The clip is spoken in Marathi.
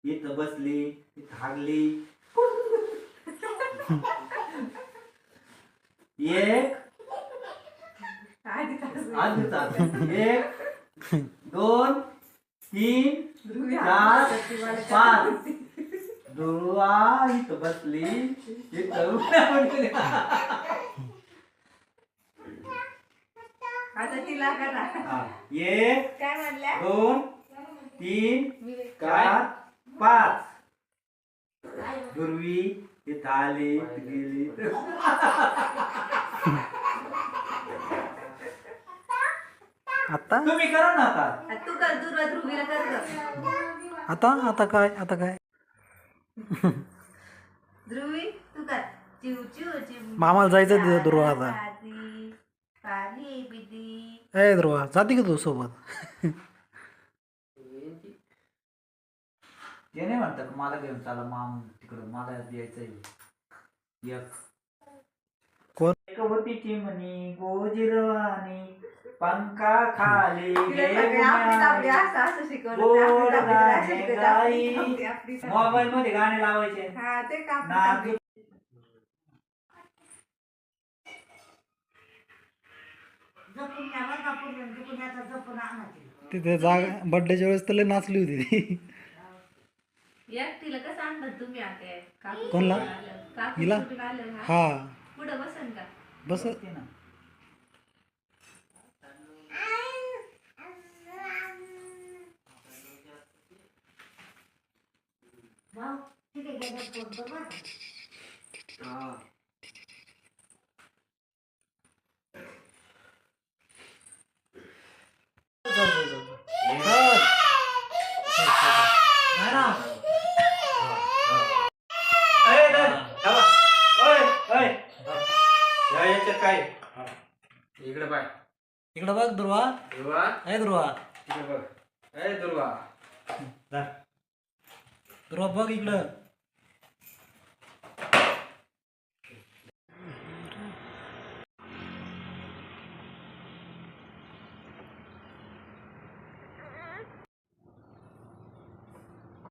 इथं बसली, इथं हागली. एक एक 2 3 4 5. दुर्वा इथं बसली, इथं आता तिला करा. एक काय म्हणल्या? 2 3 4 5. दुर्वी इथं आली, इथं गेली. आता तुम्ही करा ना आता. तू कर, दुर्वा ध्रुवीला कर गं. आता काय ध्रुवी तू कर. चिव चिव चिव. मामाला जायचं तिथं दुर्वा आता. पाणी पिती. ए ध्रुवा जाते का तू सोबत? ते नाही म्हणतात मला घेऊन चाला माम तिकडं, मला यायचंय. एक कोण? एक होती चिमणी गोजिरवाणी, पंखा खाली मोबाईल मध्ये गाणे लावायचे. तिथे जागा बर्थडेच्या वेळेस तर लय नाचली होती ती. एकटीला कसं आणतात तुम्ही आता? कोणला? हिला? हा पुढं बसन का? बस ना. काय इकडे पाय, इकडं बघ ध्रुवा. दुर्वा ए ध्रुवा, इकडे बघ. ए दुर्वा ध्रुवा बघ इकडं.